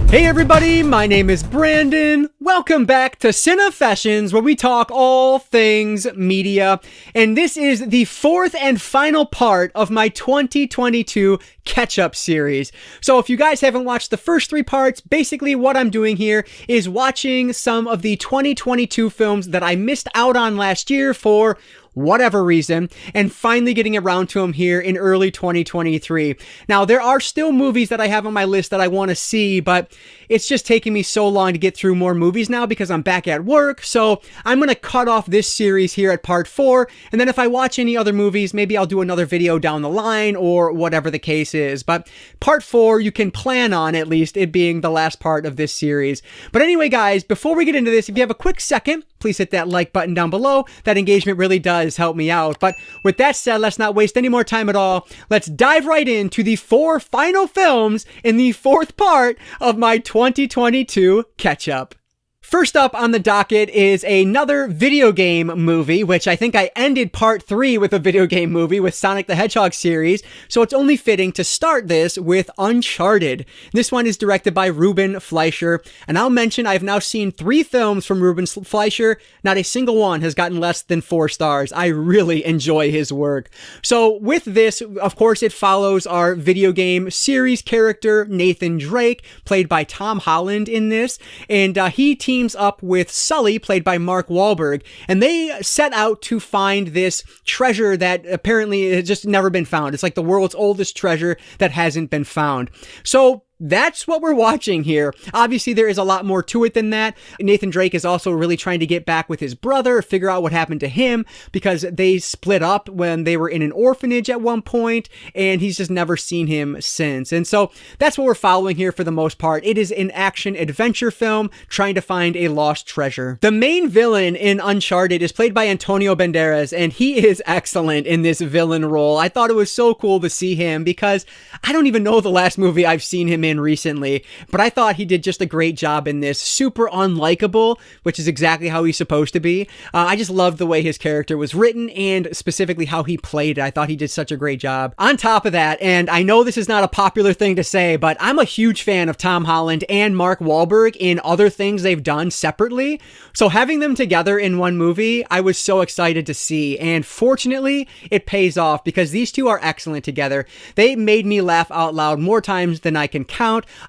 Hey everybody, my name is Brandon. Welcome back to Cinefessions, where we talk all things media. And this is the fourth and final part of my 2022 catch-up series. So if you guys haven't watched the first three parts, basically what I'm doing here is watching some of the 2022 films that I missed out on last year for whatever reason, and finally getting around to them here in early 2023. Now, there are still movies that I have on my list that I want to see, but it's just taking me so long to get through more movies now because I'm back at work. So I'm going to cut off this series here at part 4, and then if I watch any other movies, maybe I'll do another video down the line or whatever the case is. But part 4, you can plan on at least it being the last part of this series. But anyway, guys, before we get into this, if you have a quick second, please hit that like button down below. That engagement really does help me out. But with that said, let's not waste any more time at all. Let's dive right into the 4 final films in the 4th part of my 2022 catch-up. First up on the docket is another video game movie, which I think I ended part 3 with a video game movie with Sonic the Hedgehog series, so it's only fitting to start this with Uncharted. This one is directed by Ruben Fleischer, and I'll mention I've now seen 3 films from Ruben Fleischer. Not a single one has gotten less than 4 stars. I really enjoy his work. So with this, of course, it follows our video game series character, Nathan Drake, played by Tom Holland in this, and he teams up with Sully, played by Mark Wahlberg, and they set out to find this treasure that apparently has just never been found. It's like the world's oldest treasure that hasn't been found. So that's what we're watching here. Obviously, there is a lot more to it than that. Nathan Drake is also really trying to get back with his brother, figure out what happened to him, because they split up when they were in an orphanage at one point, and he's just never seen him since. And so that's what we're following here for the most part. It is an action-adventure film trying to find a lost treasure. The main villain in Uncharted is played by Antonio Banderas, and he is excellent in this villain role. I thought it was so cool to see him because I don't even know the last movie I've seen him in recently, but I thought he did just a great job in this. Super unlikable, which is exactly how he's supposed to be. I just loved the way his character was written and specifically how he played it. I thought he did such a great job. On top of that, and I know this is not a popular thing to say, but I'm a huge fan of Tom Holland and Mark Wahlberg in other things they've done separately. So having them together in one movie, I was so excited to see. And fortunately, it pays off because these two are excellent together. They made me laugh out loud more times than I can count.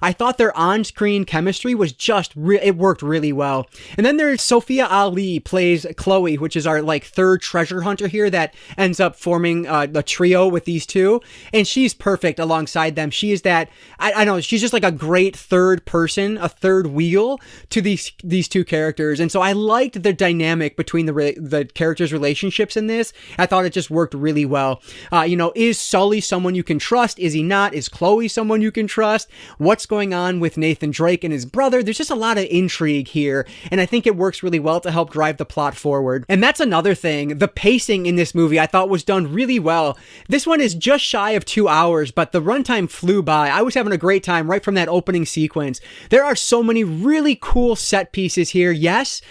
I thought their on-screen chemistry was just, it worked really well. And then there's Sophia Ali plays Chloe, which is our like third treasure hunter here that ends up forming a trio with these two. And she's perfect alongside them. She is that, I don't know, she's just like a great third person, a third wheel to these two characters. And so I liked the dynamic between the characters' relationships in this. I thought it just worked really well. Is Sully someone you can trust? Is he not? Is Chloe someone you can trust? What's going on with Nathan Drake and his brother? There's just a lot of intrigue here, and I think it works really well to help drive the plot forward. And that's another thing. The pacing in this movie I thought was done really well. This one is just shy of 2 hours, but the runtime flew by. I was having a great time right from that opening sequence. There are so many really cool set pieces here. Yes,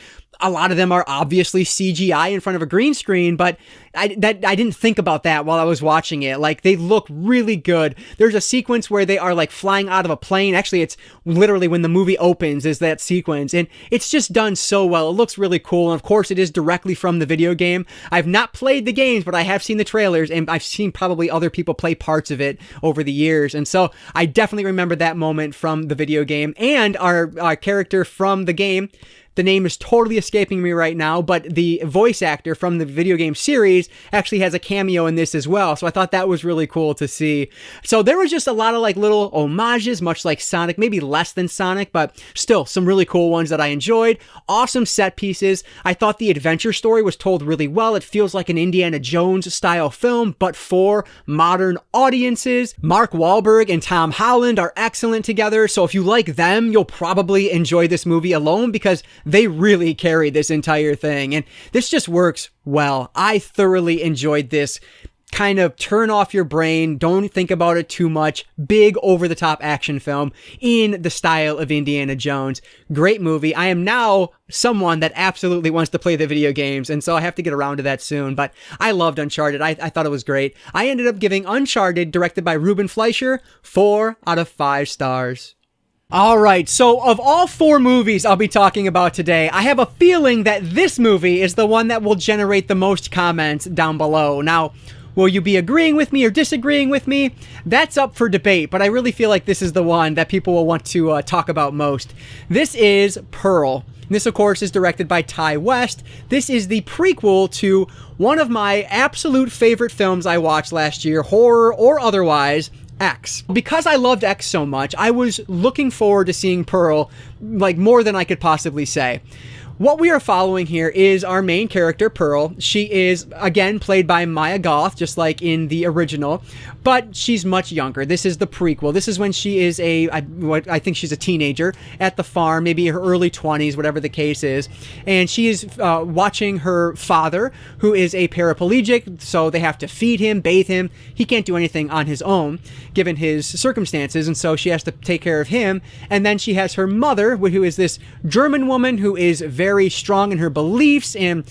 a lot of them are obviously CGI in front of a green screen, but I didn't think about that while I was watching it. Like, they look really good. There's a sequence where they are like flying out of a plane. Actually, it's literally when the movie opens is that sequence, and it's just done so well. It looks really cool, and of course it is directly from the video game. I've not played the games, but I have seen the trailers, and I've seen probably other people play parts of it over the years, and so I definitely remember that moment from the video game. And our character from the game, the name is totally escaping me right now, but the voice actor from the video game series actually has a cameo in this as well. So I thought that was really cool to see. So there was just a lot of like little homages, much like Sonic, maybe less than Sonic, but still some really cool ones that I enjoyed. Awesome set pieces. I thought the adventure story was told really well. It feels like an Indiana Jones style film, but for modern audiences. Mark Wahlberg and Tom Holland are excellent together. So if you like them, you'll probably enjoy this movie alone because they really carry this entire thing, and this just works well. I thoroughly enjoyed this. Kind of turn off your brain, don't think about it too much, big over-the-top action film in the style of Indiana Jones. Great movie. I am now someone that absolutely wants to play the video games, and so I have to get around to that soon, but I loved Uncharted. I thought it was great. I ended up giving Uncharted, directed by Ruben Fleischer, 4 out of 5 stars. All right, so of all 4 movies I'll be talking about today, I have a feeling that this movie is the one that will generate the most comments down below. Now, will you be agreeing with me or disagreeing with me? That's up for debate, but I really feel like this is the one that people will want to talk about most. This is Pearl. This, of course, is directed by Ty West. This is the prequel to one of my absolute favorite films I watched last year, horror or otherwise, X. Because I loved X so much, I was looking forward to seeing Pearl, like, more than I could possibly say. What we are following here is our main character, Pearl. She is, again, played by Mia Goth, just like in the original, but she's much younger. This is the prequel. This is when she is I think she's a teenager at the farm, maybe her early 20s, whatever the case is, and she is watching her father, who is a paraplegic, so they have to feed him, bathe him. He can't do anything on his own, given his circumstances, and so she has to take care of him, and then she has her mother, who is this German woman who is very strong in her beliefs and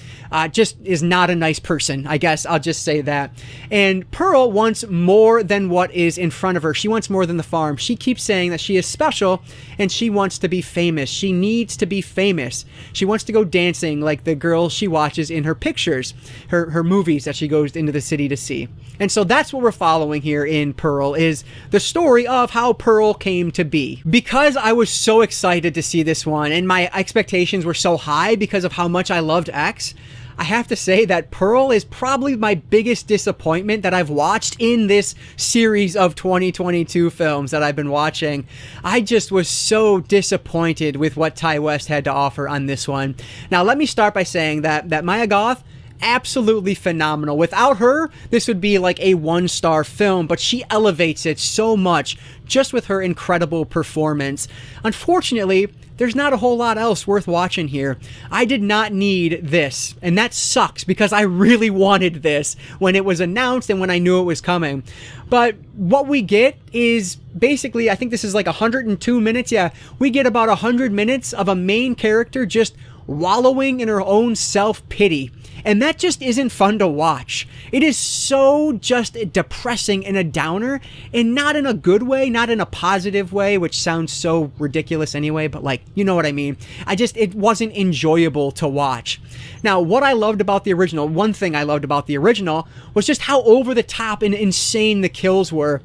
just is not a nice person. I guess I'll just say that. And Pearl wants more than what is in front of her. She wants more than the farm. She keeps saying that she is special and she wants to be famous. She needs to be famous. She wants to go dancing like the girls she watches in her pictures, her movies that she goes into the city to see. And so that's what we're following here in Pearl, is the story of how Pearl came to be. Because I was so excited to see this one and my expectations were so high because of how much I loved X, I have to say that Pearl is probably my biggest disappointment that I've watched in this series of 2022 films that I've been watching. I just was so disappointed with what Ty West had to offer on this one. Now, let me start by saying that Mia Goth, absolutely phenomenal. Without her, this would be like a 1-star film, but she elevates it so much just with her incredible performance. Unfortunately, there's not a whole lot else worth watching here. I did not need this, and that sucks because I really wanted this when it was announced and when I knew it was coming. But what we get is basically, I think this is like 102 minutes. Yeah, we get about 100 minutes of a main character just wallowing in her own self-pity. And that just isn't fun to watch. It is so just depressing and a downer, and not in a good way, not in a positive way, which sounds so ridiculous anyway, but like, you know what I mean. It wasn't enjoyable to watch. Now, what I loved about the original, one thing I loved about the original was just how over the top and insane the kills were.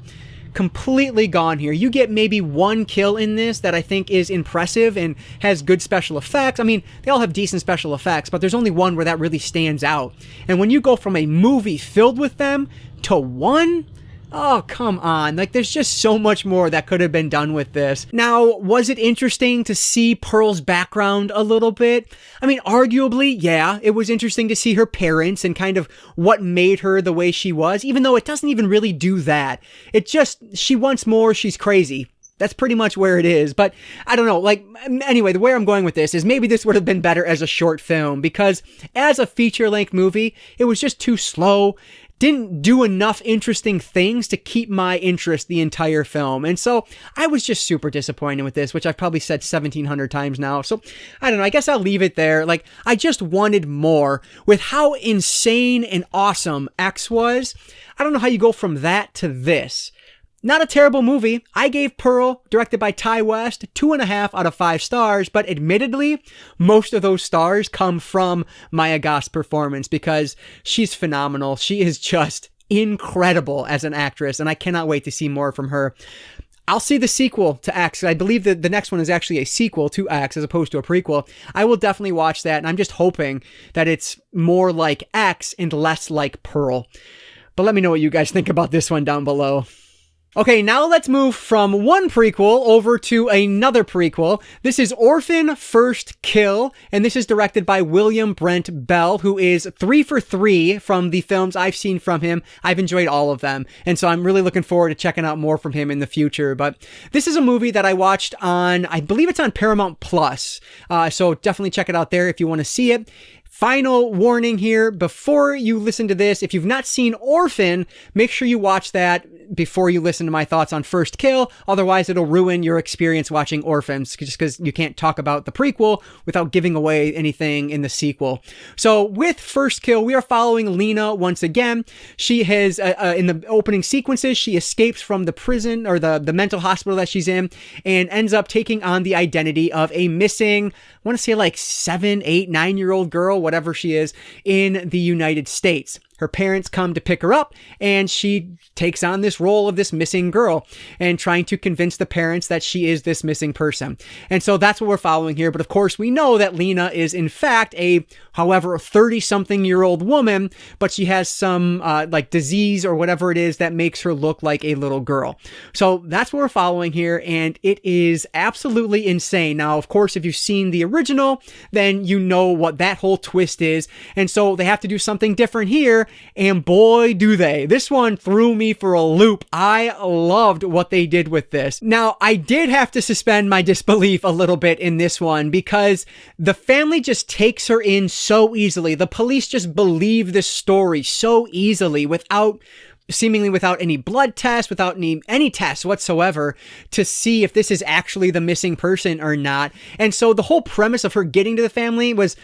Completely gone here. You get maybe 1 kill in this that I think is impressive and has good special effects. I mean, they all have decent special effects, but there's only one where that really stands out. And when you go from a movie filled with them to 1, oh, come on. Like, there's just so much more that could have been done with this. Now, was it interesting to see Pearl's background a little bit? I mean, arguably, yeah, it was interesting to see her parents and kind of what made her the way she was, even though it doesn't even really do that. It just, she wants more, she's crazy. That's pretty much where it is. But I don't know, like, anyway, the way I'm going with this is maybe this would have been better as a short film, because as a feature-length movie, it was just too slow. Didn't do enough interesting things to keep my interest the entire film. And so I was just super disappointed with this, which I've probably said 1,700 times now. So I don't know, I guess I'll leave it there. Like, I just wanted more with how insane and awesome X was. I don't know how you go from that to this. Not a terrible movie. I gave Pearl, directed by Ty West, 2.5 out of 5 stars, but admittedly, most of those stars come from Mia Goth's performance because she's phenomenal. She is just incredible as an actress, and I cannot wait to see more from her. I'll see the sequel to X. I believe that the next one is actually a sequel to X as opposed to a prequel. I will definitely watch that, and I'm just hoping that it's more like X and less like Pearl. But let me know what you guys think about this one down below. Okay, now let's move from one prequel over to another prequel. This is Orphan First Kill, and this is directed by William Brent Bell, who is 3 for 3 from the films I've seen from him. I've enjoyed all of them, and so I'm really looking forward to checking out more from him in the future. But this is a movie that I watched on, I believe it's on Paramount Plus, so definitely check it out there if you want to see it. Final warning here, before you listen to this, if you've not seen Orphan, make sure you watch that. before you listen to my thoughts on First Kill. Otherwise, it'll ruin your experience watching Orphans, just because you can't talk about the prequel without giving away anything in the sequel. So with First Kill, we are following Lena once again. She has, in the opening sequences, she escapes from the prison or the mental hospital that she's in and ends up taking on the identity of a missing, I want to say like 7, 8, 9-year-old girl, whatever she is, in the United States. Her parents come to pick her up, and she takes on this role of this missing girl and trying to convince the parents that she is this missing person. And so that's what we're following here. But of course, we know that Lena is in fact a 30-something-year-old woman, but she has some like disease or whatever it is that makes her look like a little girl. So that's what we're following here, and it is absolutely insane. Now, of course, if you've seen the original, then you know what that whole twist is. And so they have to do something different here. And boy, do they. This one threw me for a loop. I loved what they did with this. Now, I did have to suspend my disbelief a little bit in this one because the family just takes her in so easily. The police just believe this story so easily seemingly without any blood tests, without any tests whatsoever to see if this is actually the missing person or not. And so the whole premise of her getting to the family was,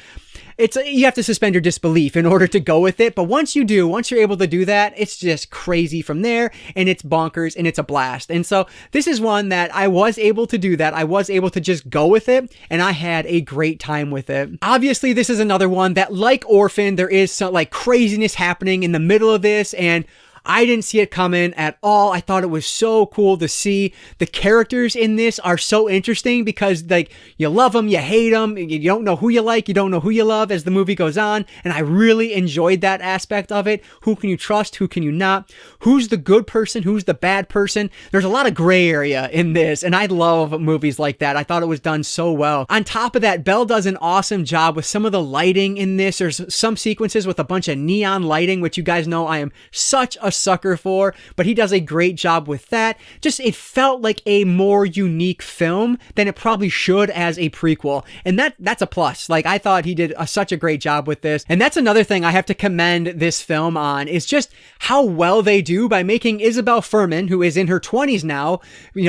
you have to suspend your disbelief in order to go with it. But once you're able to do that, it's just crazy from there, and it's bonkers, and it's a blast. And so this is one that I was able to do that. I was able to just go with it, and I had a great time with it. Obviously, this is another one that, like Orphan, there is some like craziness happening in the middle of this, and I didn't see it coming at all. I thought it was so cool to see. The characters in this are so interesting because like you love them, you hate them, you don't know who you like, you don't know who you love as the movie goes on. And I really enjoyed that aspect of it. Who can you trust? Who can you not? Who's the good person? Who's the bad person? There's a lot of gray area in this, and I love movies like that. I thought it was done so well. On top of that, Bell does an awesome job with some of the lighting in this. There's some sequences with a bunch of neon lighting, which you guys know I am such a sucker for, but he does a great job with that. Just, it felt like a more unique film than it probably should as a prequel, and that's a plus. Like, I thought he did such a great job with this, and that's another thing I have to commend this film on, is just how well they do by making Isabel Fuhrman, who is in her 20s now,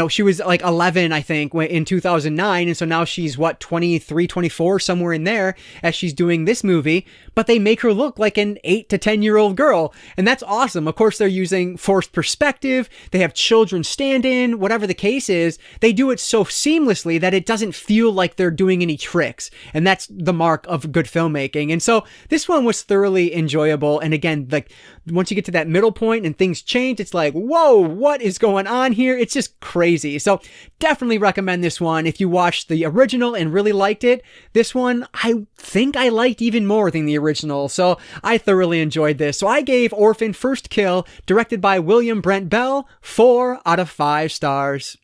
she was like 11, I think, in 2009, and so now she's 23, 24, somewhere in there, as she's doing this movie, but they make her look like an 8 to 10-year-old girl, and that's awesome. Of course, they're using forced perspective, they have children stand in, whatever the case is, they do it so seamlessly that it doesn't feel like they're doing any tricks, and that's the mark of good filmmaking. And so this one was thoroughly enjoyable, and again, like, once you get to that middle point and things change, it's like, whoa, what is going on here? It's just crazy. So definitely recommend this one. If you watched the original and really liked it, this one I think I liked even more than the original, so I thoroughly enjoyed this. So I gave Orphan First Kill, directed by William Brent Bell, 4 out of 5 stars.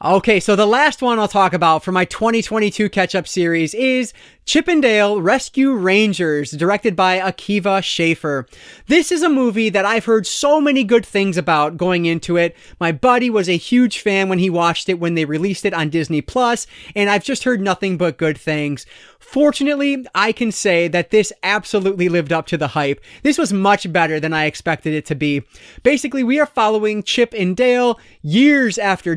Okay, so the last one I'll talk about for my 2022 catch-up series is Chip 'n Dale Rescue Rangers, directed by Akiva Schaffer. This is a movie that I've heard so many good things about going into it. My buddy was a huge fan when he watched it when they released it on Disney+, and I've just heard nothing but good things. Fortunately, I can say that this absolutely lived up to the hype. This was much better than I expected it to be. Basically, we are following Chip and Dale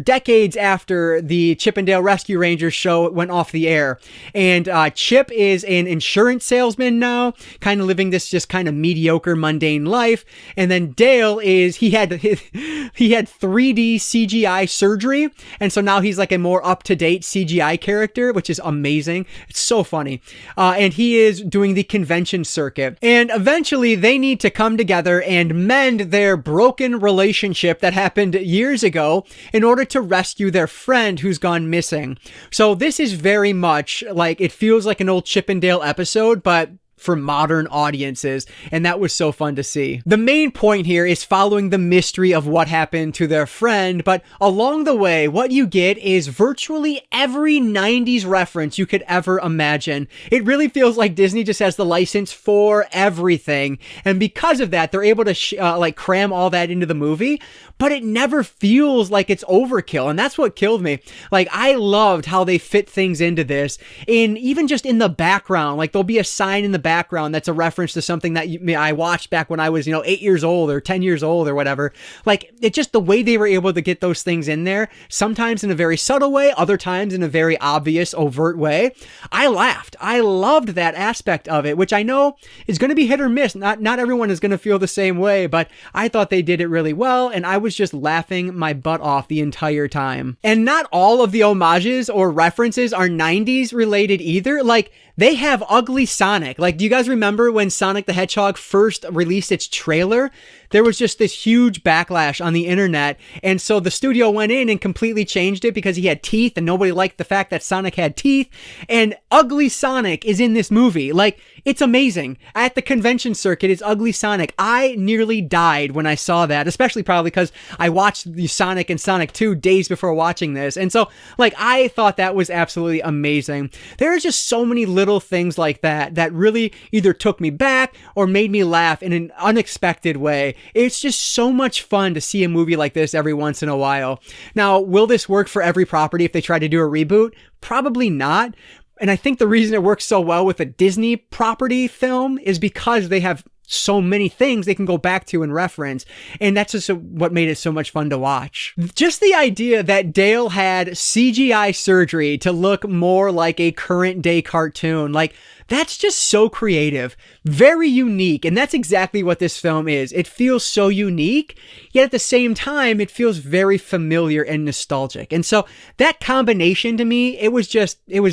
decades after the Chip 'n Dale Rescue Rangers show went off the air. And Chip is an insurance salesman now, kind of living this just kind of mediocre, mundane life. And then Dale he had 3D CGI surgery, and so now he's like a more up-to-date CGI character, which is amazing. It's so funny. And he is doing the convention circuit. And eventually they need to come together and mend their broken relationship that happened years ago in order to rescue their friend who's gone missing. So this is very much like, it feels like an old Chip 'n Dale episode, but for modern audiences, and that was so fun to see. The main point here is following the mystery of what happened to their friend, but along the way, what you get is virtually every 90s reference you could ever imagine. It really feels like Disney just has the license for everything, and because of that, they're able to cram all that into the movie, but it never feels like it's overkill, and that's what killed me. Like, I loved how they fit things into this, even just in the background. Like, there'll be a sign in the background background that's a reference to something that I watched back when I was, 8 years old or 10 years old or whatever. Like, it's just the way they were able to get those things in there, sometimes in a very subtle way, other times in a very obvious, overt way. I laughed. I loved that aspect of it, which I know is going to be hit or miss. Not everyone is going to feel the same way, but I thought they did it really well, and I was just laughing my butt off the entire time. And not all of the homages or references are 90s related either. Like, they have Ugly Sonic. Like, do you guys remember when Sonic the Hedgehog first released its trailer? There was just this huge backlash on the internet, and so the studio went in and completely changed it because he had teeth, and nobody liked the fact that Sonic had teeth, and Ugly Sonic is in this movie. Like, it's amazing. At the convention circuit, it's Ugly Sonic. I nearly died when I saw that, especially probably because I watched the Sonic and Sonic 2 days before watching this, and so, like, I thought that was absolutely amazing. There are just so many little things like that that really either took me back or made me laugh in an unexpected way. It's just so much fun to see a movie like this every once in a while. Now, will this work for every property if they try to do a reboot? Probably not. And I think the reason it works so well with a Disney property film is because they have so many things they can go back to and reference. And that's just what made it so much fun to watch. Just the idea that Dale had CGI surgery to look more like a current day cartoon, like, that's just so creative, very unique, and that's exactly what this film is. It feels so unique, yet at the same time, it feels very familiar and nostalgic. And so that combination to me, it was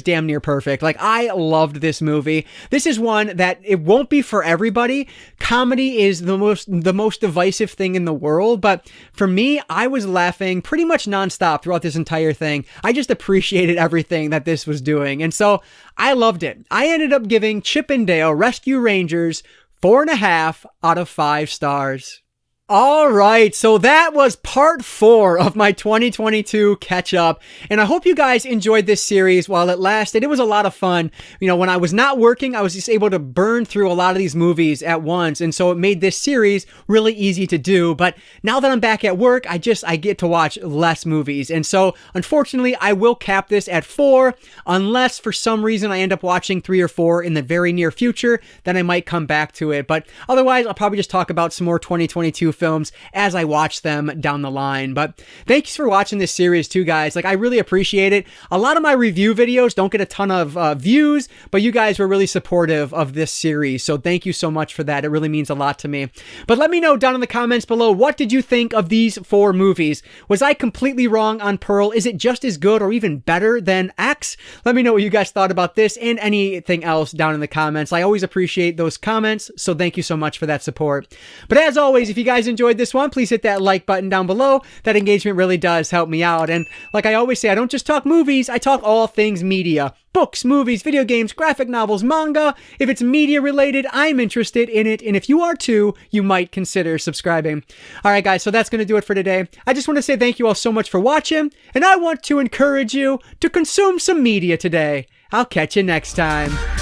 damn near perfect. Like, I loved this movie. This is one that it won't be for everybody. Comedy is the most divisive thing in the world, but for me, I was laughing pretty much nonstop throughout this entire thing. I just appreciated everything that this was doing, and so I loved it. I ended up giving Chip and Dale Rescue Rangers 4.5 out of 5 stars. All right, so that was part 4 of my 2022 catch up, and I hope you guys enjoyed this series while it lasted. It was a lot of fun. When I was not working, I was just able to burn through a lot of these movies at once, and so it made this series really easy to do. But now that I'm back at work, I get to watch less movies, and so unfortunately, I will cap this at 4, unless for some reason I end up watching 3 or 4 in the very near future. Then I might come back to it, but otherwise, I'll probably just talk about some more 2022 films as I watch them down the line. But thanks for watching this series too, guys. Like, I really appreciate it. A lot of my review videos don't get a ton of views, but you guys were really supportive of this series, so thank you so much for that. It really means a lot to me. But let me know down in the comments below, what did you think of these 4 movies? Was I completely wrong on Pearl? Is it just as good or even better than X? Let me know what you guys thought about this and anything else down in the comments. I always appreciate those comments, so thank you so much for that support. But as always, if you guys enjoyed this one, please hit that like button down below. That engagement really does help me out. And like I always say, I don't just talk movies, I talk all things media. Books, movies, video games, graphic novels, manga. If it's media related, I'm interested in it. And if you are too, you might consider subscribing. All right, guys, so that's going to do it for today. I just want to say thank you all so much for watching. And I want to encourage you to consume some media today. I'll catch you next time.